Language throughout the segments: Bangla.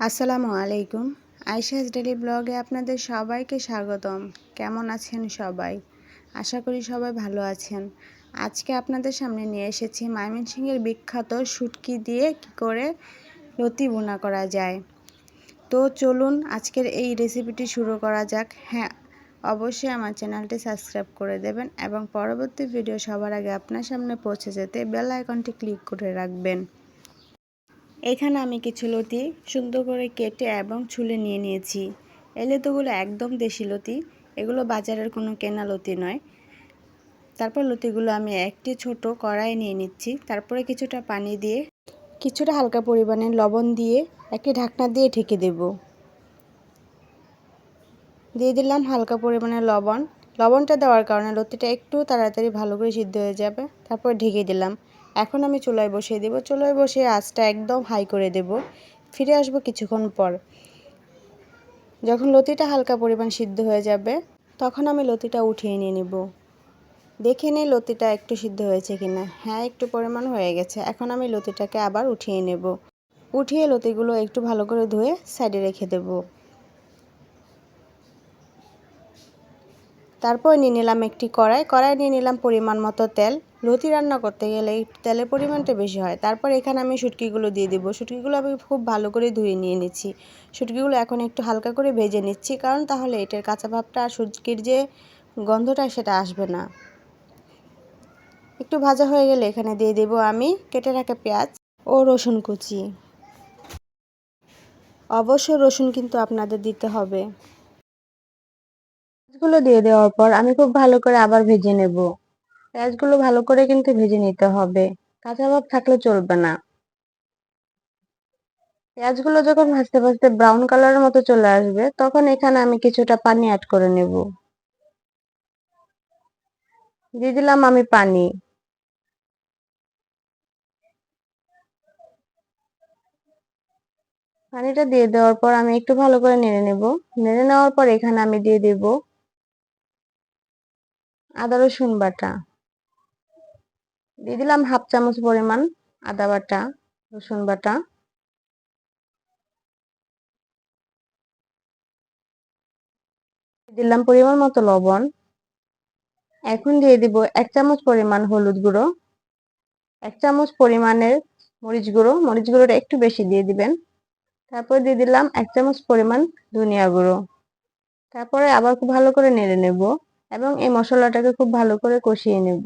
আসসালামু আলাইকুম। আয়েশাস ডেইলি ব্লগে আপনাদের সবাইকে স্বাগতম। কেমন আছেন সবাই? আশা করি সবাই ভালো আছেন। আজকে আপনাদের সামনে নিয়ে এসেছি ময়মনসিংহের বিখ্যাত শুটকি দিয়ে কী করে লতি ভুনা করা যায়। তো চলুন আজকের এই রেসিপিটি শুরু করা যাক। হ্যাঁ, অবশ্যই আমার চ্যানেলটি সাবস্ক্রাইব করে দেবেন এবং পরবর্তী ভিডিও সবার আগে আপনার সামনে পৌঁছে যেতে বেল আইকনটি ক্লিক করে রাখবেন। এখানে আমি কিছু লতি সুন্দর করে কেটে এবং ছুলে নিয়ে নিয়েছি। এই লতিগুলো একদম দেশি লতি, এগুলো বাজারের কোনো কেনা লতি নয়। তারপর লতিগুলো আমি একটি ছোট কড়াই নিয়ে নিচ্ছি। তারপরে কিছুটা পানি দিয়ে কিছুটা হালকা পরিমাণে লবণ দিয়ে একটি ঢাকনা দিয়ে ঢেকে দেব। দিয়ে দিলাম হালকা পরিমাণে লবণ। লবণটা দেওয়ার কারণে লতিটা একটু তাড়াতাড়ি ভালো করে সিদ্ধ হয়ে যাবে। তারপর ঢেকে দিলাম। এখন আমি চুলায় বসিয়ে দেব। চুলায় বসিয়ে আঁচটা একদম হাই করে দেব। ফিরে আসব কিছুক্ষণ পর। যখন লতিটা হালকা পরিমাণ সিদ্ধ হয়ে যাবে তখন আমি লতিটা উঠিয়ে নিয়ে নেব। দেখে নিই লতিটা একটু সিদ্ধ হয়েছে কিনা। হ্যাঁ, একটু পরিমাণ হয়ে গেছে। এখন আমি লতিটাকে আবার উঠিয়ে নেব। উঠিয়ে লতিগুলো একটু ভালো করে ধুয়ে সাইডে রেখে দেব। তারপর নিয়ে নিলাম একটি কড়াই নিয়ে নিলাম পরিমাণ মতো তেল। লতি রান্না করতে গেলে এই তেলের পরিমাণটা বেশি হয়। তারপর এখানে আমি শুটকিগুলো দিয়ে দেবো। শুটকিগুলো আমি খুব ভালো করে ধুয়ে নিয়ে নিচ্ছি। শুটকিগুলো এখন একটু হালকা করে ভেজে নিচ্ছি, কারণ তাহলে এটার কাঁচা ভাবটা আর শুটকির যে গন্ধটা সেটা আসবে না। একটু ভাজা হয়ে গেলে এখানে দিয়ে দেবো আমি কেটে রাখা পেঁয়াজ ও রসুন কুচি। অবশ্যই রসুন কিন্তু আপনাদের দিতে হবে। পেঁয়াজগুলো দিয়ে দেওয়ার পর আমি খুব ভালো করে আবার ভেজে নেব। পেঁয়াজগুলো ভালো করে কিন্তু ভেজে নিতে হবে, কাঁচা ভাব থাকলে চলবে না। পেঁয়াজগুলো যখন ভাজতে ভাজতে ব্রাউন কালারের মতো চলে আসবে তখন এখানে আমি কিছুটা পানি অ্যাড করে নেব। দিয়ে দিলাম আমি পানি। পানিটা দিয়ে দেওয়ার পর আমি একটু ভালো করে নেড়ে নেব। নেড়ে নেওয়ার পর এখানে আমি দিয়ে দেব আদা রসুন বাটা। দিয়ে দিলাম হাফ চামচ পরিমাণ আদা বাটা, রসুন বাটা। দিলাম পরিমাণ মতো লবণ। এখন দিয়ে দিব 1 চামচ পরিমাণ হলুদ গুঁড়ো, 1 চামচ পরিমাণের মরিচ গুঁড়ো। মরিচ গুঁড়োটা একটু বেশি দিয়ে দিবেন। তারপর দিয়ে দিলাম 1 চামচ পরিমাণ ধনিয়া গুঁড়ো। তারপরে আবার খুব ভালো করে নেড়ে নেব এবং এই মশলাটাকে খুব ভালো করে কষিয়ে নেব।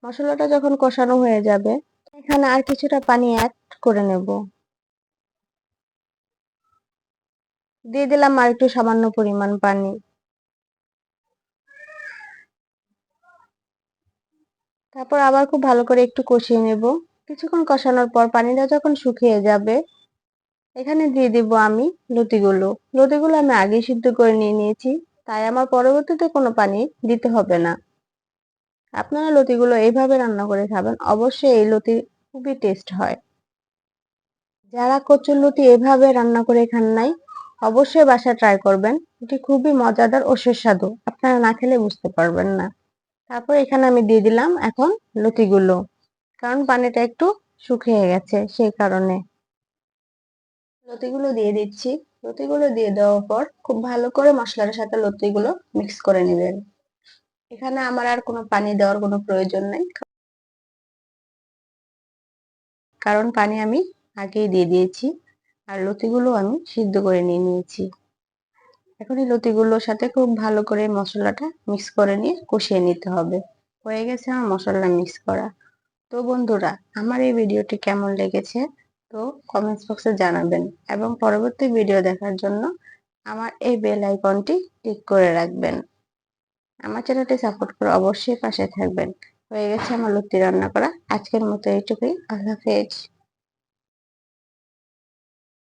মশলাটা যখন কষানো হয়ে যাবে এখানে আর কিছুটা পানি অ্যাড করে নেব। দিয়ে দিলাম আর একটু সামান্য পরিমাণ পানি। তারপর আবার খুব ভালো করে একটু কষিয়ে নেব। কিছুক্ষণ কষানোর পর পানিটা যখন শুকিয়ে যাবে এখানে দিয়ে দিব আমি লতিগুলো। লতিগুলো আমি আগে সিদ্ধ করে নিয়ে নিয়েছি, তাই আমার পরবর্তীতে কোনো পানি দিতে হবে না। আপনারা লতিগুলো এইভাবে রান্না করে খাবেন, অবশ্যই এই লতি খুবই টেস্ট হয়। যারা কচুরলতি এভাবে রান্না করে খান নাই অবশ্যই বাসায় ট্রাই করবেন। এটি খুবই মজাদার ও সুস্বাদু, আপনারা না খেলে বুঝতে পারবেন না। তারপর এখানে আমি দিয়ে দিলাম এখন লতিগুলো, কারণ পানিটা একটু শুকিয়ে গেছে সেই কারণে। লতিগুলো দিয়ে দিচ্ছি। লতিগুলো দিয়ে দেওয়ার পর খুব ভালো করে মশলার সাথে লতিগুলো মিক্স করে নেবেন। এখানে আমার আর কোনো পানি দেওয়ার কোনো প্রয়োজন নেই, কারণ পানি আমি আগেই দিয়ে দিয়েছি আর লতিগুলো আমি সিদ্ধ করে নিয়ে নিয়েছি। এখন এই লতিগুলোর সাথে খুব ভালো করে মশলাটা মিক্স করে নিয়ে কষিয়ে নিতে হবে। হয়ে গেছে আমার মশলা মিক্স করা। তো বন্ধুরা, আমার এই ভিডিওটি কেমন লেগেছে তো কমেন্টস বক্সে জানাবেন এবং পরবর্তী ভিডিও দেখার জন্য আমার এই বেল আইকনটি ক্লিক করে রাখবেন। আমার চ্যানেলটি সাপোর্ট করে অবশ্যই পাশে থাকবেন। হয়ে গেছে আমার লতি রান্না করা। আজকের মতো এইটুকুই। আল্লাহ হাফেজ।